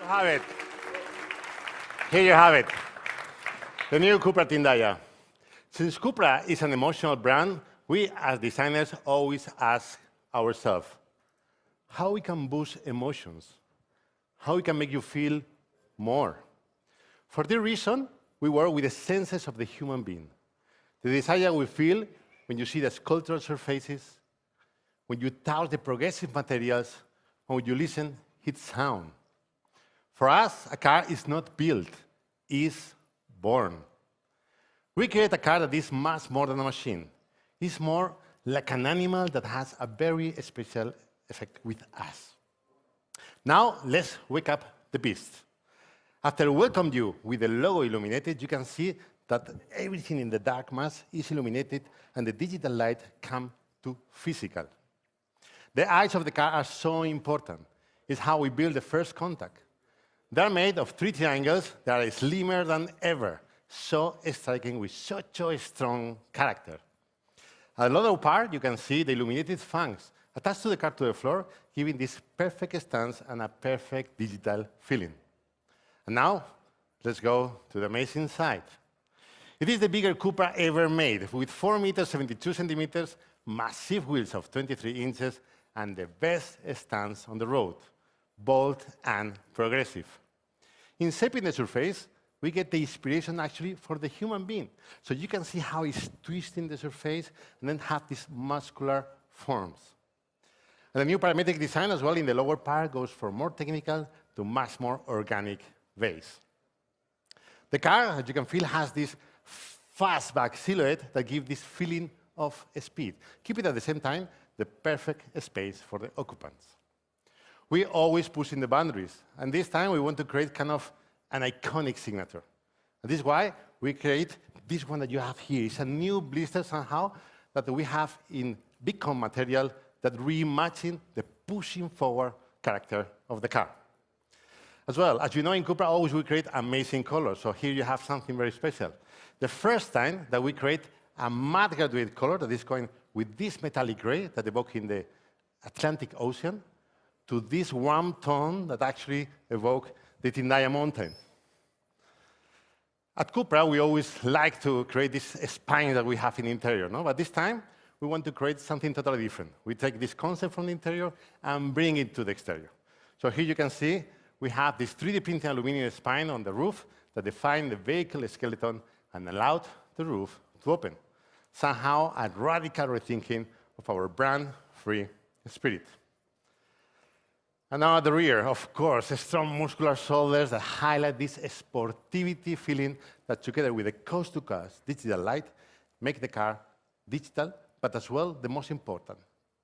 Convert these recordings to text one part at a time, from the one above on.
have it. Here you have it. The new CUPRA Tindaya. Since CUPRA is an emotional brand, we as designers always ask ourselves how we can boost emotions, how we can make you feel more. For this reason, we work with the senses of the human being. The desire we feel when you see the sculptural surfaces, when you touch the progressive materials, and when you listen its sound. For us, a car is not built, it's born. We create a car that is much more than a machine. It's more like an animal that has a very special effect with us. Now, let's wake up the beast. After welcoming you with the logo illuminated, you can see that everything in the dark mass is illuminated and the digital light comes to physical. The eyes of the car are so important. It's how we build the first contact. They're made of 3 triangles that are slimmer than ever, so striking with such a strong character. At the lower part, you can see the illuminated fangs attached to the car to the floor, giving this perfect stance and a perfect digital feeling. And now, let's go to the amazing side. It is the biggest CUPRA ever made, with 4 meters, 72 centimeters, massive wheels of 23 inches, and the best stance on the road, bold and progressive. In shaping the surface, we get the inspiration actually for the human being. So you can see how it's twisting the surface and then have these muscular forms. And the new parametric design as well in the lower part goes from more technical to much more organic base. The car, as you can feel, has this fastback silhouette that gives this feeling of speed. Keep it at the same time the perfect space for the occupants. We always push in the boundaries, and this time we want to create kind of an iconic signature. And this is why we create this one that you have here. It's a new blister somehow that we have in Bitcoin material that reimagine the pushing forward character of the car. As well, as you know, in CUPRA, always we create amazing colors. So here you have something very special. The first time that we create a matte graduate color that is going with this metallic gray that evokes in the Atlantic Ocean to this warm tone that actually evokes the Tindaya mountain. At CUPRA, we always like to create this spine that we have in the interior, no? But this time, we want to create something totally different. We take this concept from the interior and bring it to the exterior. So here you can see we have this 3D printed aluminum spine on the roof that define the vehicle skeleton and allowed the roof to open. Somehow, a radical rethinking of our brand-free spirit. And now at the rear, of course, strong muscular shoulders that highlight this sportivity feeling that together with the coast-to-coast digital light make the car digital, but as well, the most important,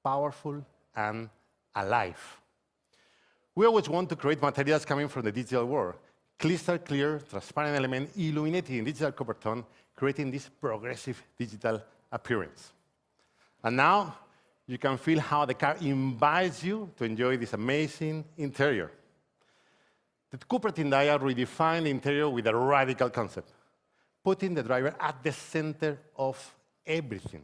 powerful and alive. We always want to create materials coming from the digital world. Crystal clear, transparent element illuminated in digital copper tone, creating this progressive digital appearance. And now, you can feel how the car invites you to enjoy this amazing interior. The CUPRA Tindaya redefined the interior with a radical concept, putting the driver at the center of everything.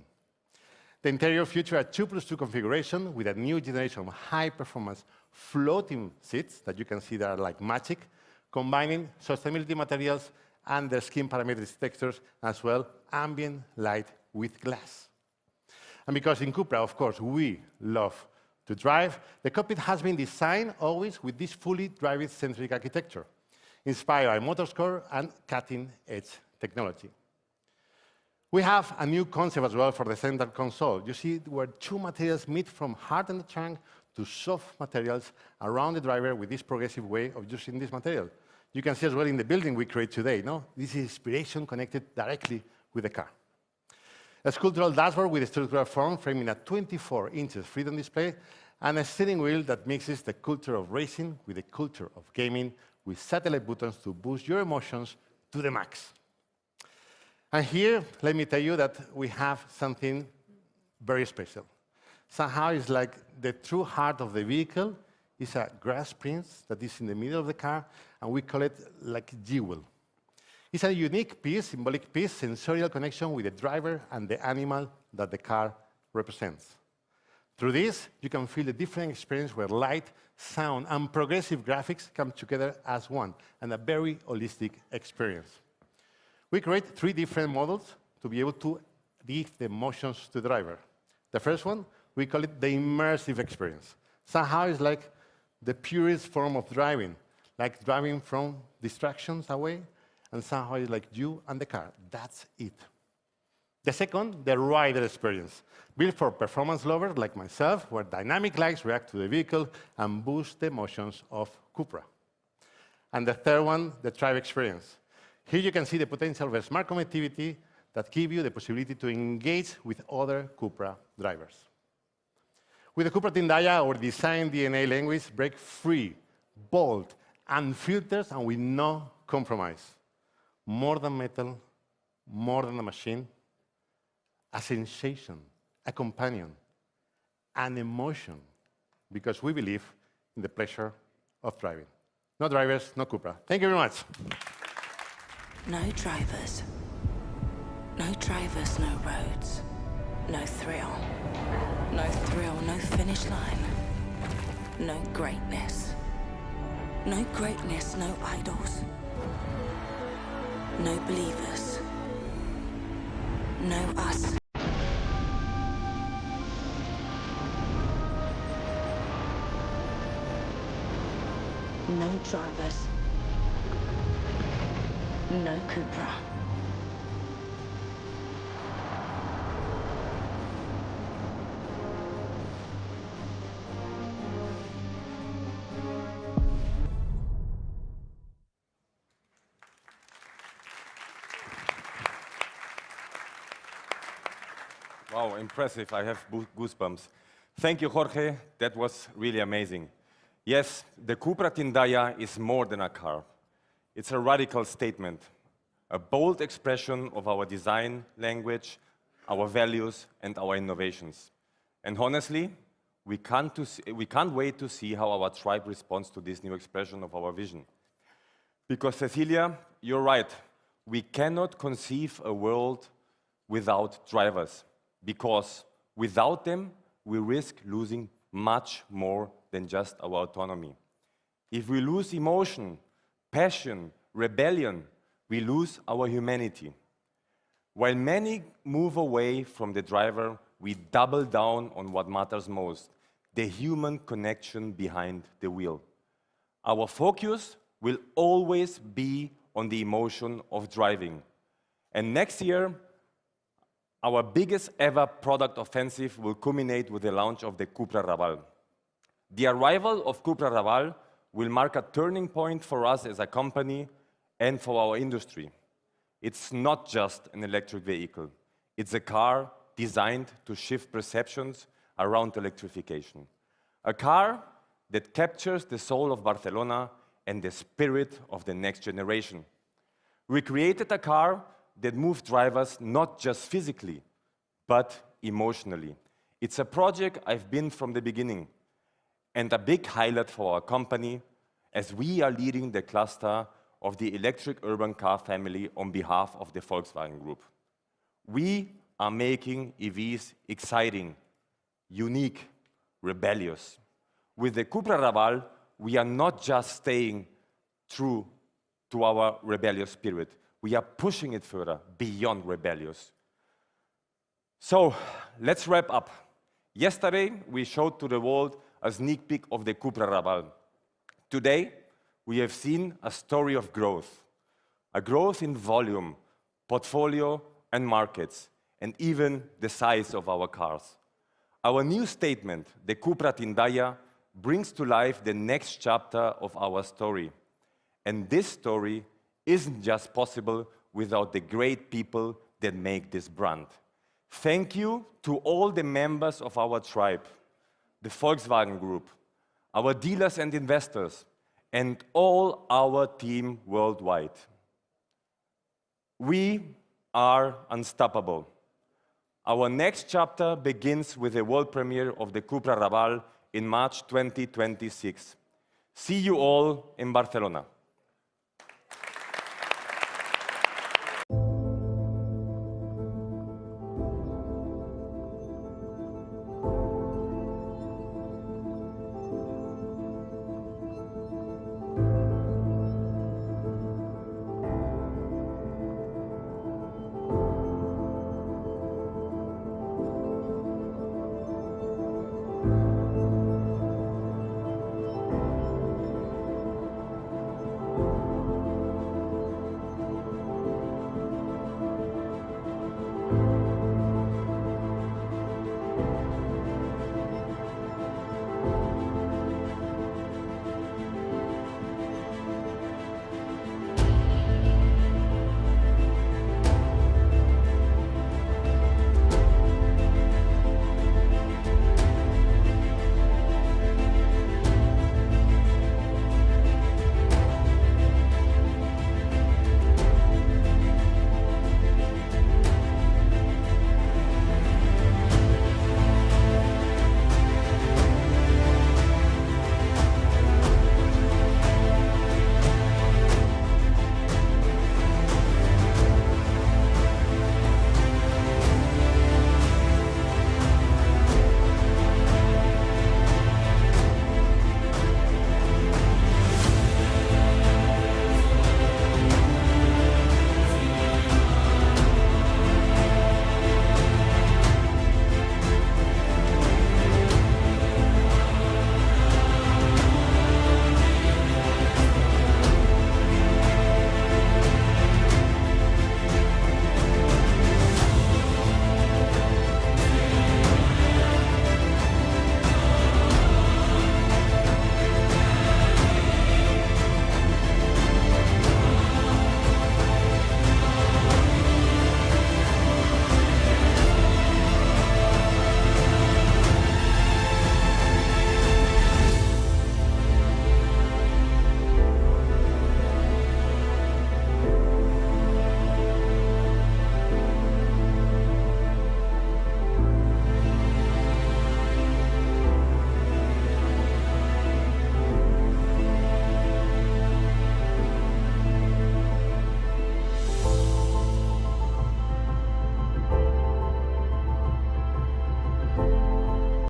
The interior features a 2+2 configuration with a new generation of high-performance floating seats that you can see that are like magic, combining sustainability materials and their skin parametric textures, as well ambient light with glass. And because in CUPRA, of course, we love to drive, the cockpit has been designed always with this fully driver-centric architecture, inspired by motorsport and cutting-edge technology. We have a new concept as well for the center console. You see where 2 materials meet from hard on the trunk to soft materials around the driver with this progressive way of using this material. You can see as well in the building we create today, no? This is inspiration connected directly with the car. A sculptural dashboard with a structural form framing a 24 inches freedom display and a steering wheel that mixes the culture of racing with the culture of gaming with satellite buttons to boost your emotions to the max. And here, let me tell you that we have something very special. Somehow it's like the true heart of the vehicle is a grass print that is in the middle of the car, and we call it like jewel. It's a unique piece, symbolic piece, sensorial connection with the driver and the animal that the car represents. Through this, you can feel a different experience where light, sound, and progressive graphics come together as one, and a very holistic experience. We create 3 different models to be able to give the emotions to the driver. The first one, we call it the immersive experience. Somehow it's like the purest form of driving, like driving from distractions away, and somehow it's like you and the car. That's it. The second, the rider experience, built for performance lovers like myself, where dynamic lights react to the vehicle and boost the emotions of CUPRA. And the third one, the drive experience. Here you can see the potential of smart connectivity that give you the possibility to engage with other CUPRA drivers. With the CUPRA Tindaya, our design DNA language breaks free, bold, and filters, and with no compromise. More than metal, more than a machine, a sensation, a companion, an emotion, because we believe in the pleasure of driving. No drivers, no CUPRA. Thank you very much. No drivers. No drivers, no roads. No thrill. No thrill, no finish line. No greatness. No greatness, no idols. No believers. No us. No drivers. No CUPRA. Wow, impressive. I have goosebumps. Thank you, Jorge. That was really amazing. Yes, the CUPRA Tindaya is more than a car. It's a radical statement, a bold expression of our design language, our values, and our innovations. And honestly, we can't wait to see how our tribe responds to this new expression of our vision. Because, Cecilia, you're right. We cannot conceive a world without drivers, because without them, we risk losing much more than just our autonomy. If we lose emotion, passion, rebellion, we lose our humanity. While many move away from the driver, we double down on what matters most, the human connection behind the wheel. Our focus will always be on the emotion of driving. And next year, our biggest ever product offensive will culminate with the launch of the CUPRA Raval. The arrival of CUPRA Raval will mark a turning point for us as a company and for our industry. It's not just an electric vehicle. It's a car designed to shift perceptions around electrification. A car that captures the soul of Barcelona and the spirit of the next generation. We created a car that moves drivers not just physically, but emotionally. It's a project I've been from the beginning, and a big highlight for our company, as we are leading the cluster of the electric urban car family on behalf of the Volkswagen Group. We are making EVs exciting, unique, rebellious. With the CUPRA Raval, we are not just staying true to our rebellious spirit. We are pushing it further, beyond rebellious. So, let's wrap up. Yesterday, we showed to the world a sneak peek of the CUPRA Raval. Today, we have seen a story of growth. A growth in volume, portfolio, and markets, and even the size of our cars. Our new statement, the CUPRA Tindaya, brings to life the next chapter of our story. And this story isn't just possible without the great people that make this brand. Thank you to all the members of our tribe, the Volkswagen Group, our dealers and investors, and all our team worldwide. We are unstoppable. Our next chapter begins with the world premiere of the CUPRA Raval in March 2026. See you all in Barcelona.